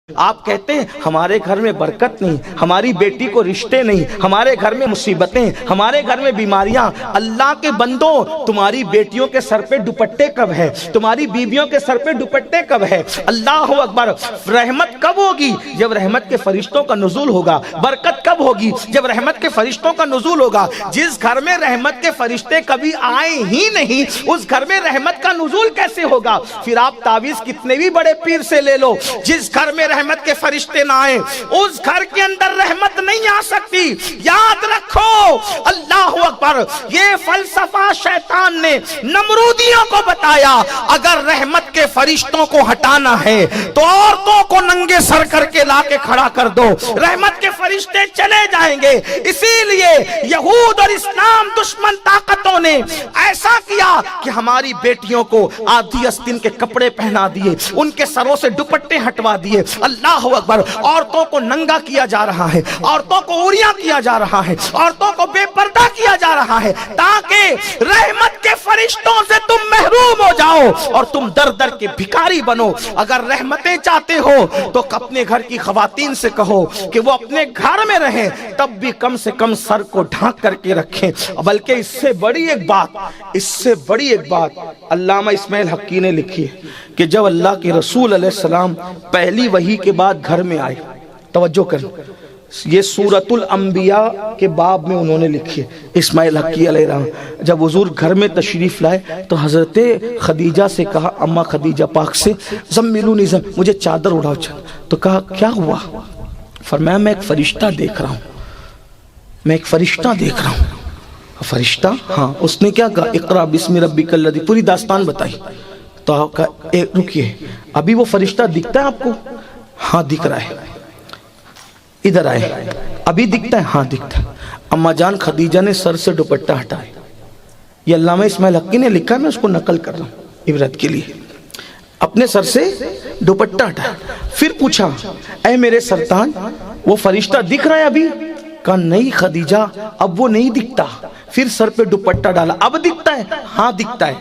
آپ کہتے ہیں ہمارے گھر میں برکت نہیں، ہماری بیٹی کو رشتے نہیں، ہمارے گھر میں مصیبتیں، ہمارے گھر میں بیماریاں۔ اللہ کے بندوں، تمہاری بیٹیوں کے سر پہ دوپٹے کب ہے؟ تمہاری بیویوں کے سر پہ دوپٹے کب ہے؟ اللہ اکبر۔ رحمت کب ہوگی؟ جب رحمت کے فرشتوں کا نزول ہوگا۔ برکت کب ہوگی؟ جب رحمت کے فرشتوں کا نزول ہوگا۔ جس گھر میں رحمت کے فرشتے کبھی آئے ہی نہیں، اس گھر میں رحمت کا نزول کیسے ہوگا؟ پھر آپ تعویذ کتنے بھی بڑے پیر سے لے لو، جس گھر میں رحمت کے فرشتے نہ آئیں، اس گھر کے اندر رحمت نہیں آ سکتی۔ یاد رکھو، اللہ اکبر۔ یہ فلسفہ شیطان نے نمرودیوں کو بتایا، اگر رحمت کے فرشتوں کو ہٹانا ہے تو عورتوں کو ننگے سر کر کے لا کے کھڑا کر دو، رحمت کے فرشتے چلے جائیں گے۔ اسی لیے یہود اور اسلام دشمن طاقتوں نے ایسا کیا کہ ہماری بیٹیوں کو آدھی آستین کے کپڑے پہنا دیے، ان کے سروں سے دوپٹے ہٹوا دیے۔ اللہ اکبر۔ عورتوں کو ننگا کیا جا رہا ہے، عورتوں کو عوریاں کیا جا رہا ہے، عورتوں کو بے پردہ کیا جا رہا ہے، تاکہ رحمت کے فرشتوں سے تم محروم ہو جاؤ اور تم در در کے بھکاری بنو۔ اگر رحمتیں چاہتے ہو تو اپنے گھر کی خواتین سے کہو کہ وہ اپنے گھر میں رہیں، تب بھی کم سے کم سر کو ڈھانک کر کے رکھیں۔ بلکہ اس سے بڑی ایک بات علامہ اسماعیل حقی نے لکھی ہے کہ جب اللہ کے رسول علیہ السلام پہلی وحی کے بعد گھر میں آئے، توجہ کریں، یہ سورۃ الانبیاء کے باب میں انہوں نے لکھی ہے اسماعیل حقی علیہ السلام۔ جب حضور گھر میں تشریف لائے تو حضرت خدیجہ سے کہا، اماں خدیجہ پاک سے، زملونی مجھے چادر اڑاؤ۔ تو کہا کیا ہوا؟ فرمایا میں ایک فرشتہ دیکھ رہا ہوں۔ فرشتہ؟ ہاں۔ اس نے کیا کہا؟ اقرا بسم ربک الذی، پوری داستان بتائی۔ تو رکیے، ابھی وہ فرشتہ دکھتا ہے آپ کو؟ ہاں دکھ رہا ہے۔ ادھر آئے، ابھی دکھتا ہے؟ ہاں دکھتا ہے۔ اما جان خدیجہ نے سر سے دوپٹہ ہٹائے۔ یہ علامہ اسماعیل حقی نے لکھا ہے، میں اس کو نقل کر رہا ہوں عبرت کے لیے۔ اپنے سر سے دوپٹہ ہٹایا، پھر پوچھا اے میرے سلطان وہ فرشتہ دکھ رہا ہے ابھی؟ کہا نہیں خدیجہ اب وہ نہیں دکھتا۔ پھر سر پہ دوپٹہ ڈالا، اب دکھتا ہے؟ ہاں دکھتا ہے۔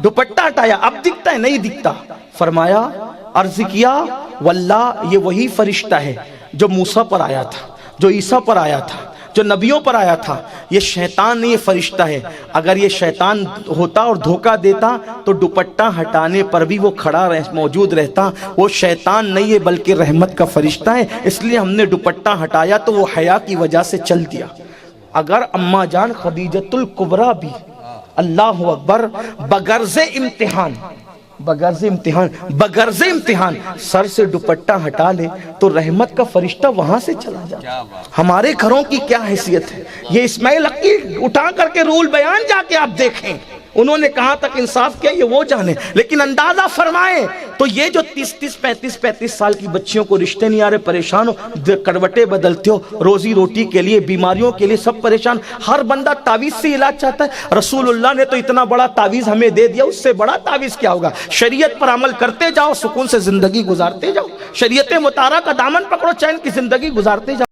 دوپٹہ ہٹایا، اب دکھتا ہے؟ نہیں دکھتا۔ فرمایا، عرض کیا واللہ یہ وہی فرشتہ ہے جو موسیٰ پر آیا تھا، جو عیسیٰ پر آیا تھا، جو نبیوں پر آیا تھا۔ یہ شیطان نہیں، یہ فرشتہ ہے۔ اگر یہ شیطان ہوتا اور دھوکہ دیتا تو دوپٹہ ہٹانے پر بھی وہ کھڑا موجود رہتا۔ وہ شیطان نہیں ہے بلکہ رحمت کا فرشتہ ہے، اس لیے ہم نے دوپٹہ ہٹایا تو وہ حیا کی وجہ سے چل دیا۔ اگر اماں جان خدیجۃ الکبریٰ بھی، اللہ اکبر، بغرض امتحان سر سے دوپٹہ ہٹا لے تو رحمت کا فرشتہ وہاں سے چلا جاتا۔ ہمارے گھروں کی کیا حیثیت ہے؟ یہ اسماعیل حقی اٹھا کر کے رول بیان جا کے آپ دیکھیں، انہوں نے کہاں تک انصاف کیا یہ وہ جانے، لیکن اندازہ فرمائیں تو یہ جو 35 سال کی بچیوں کو رشتے نہیں آ رہے، پریشان ہو، کروٹیں بدلتے ہو، روزی روٹی کے لیے، بیماریوں کے لیے سب پریشان، ہر بندہ تعویذ سے علاج چاہتا ہے۔ رسول اللہ نے تو اتنا بڑا تعویذ ہمیں دے دیا، اس سے بڑا تعویذ کیا ہوگا؟ شریعت پر عمل کرتے جاؤ، سکون سے زندگی گزارتے جاؤ، شریعت مطہرہ کا دامن پکڑو، چین کی زندگی گزارتے جاؤ۔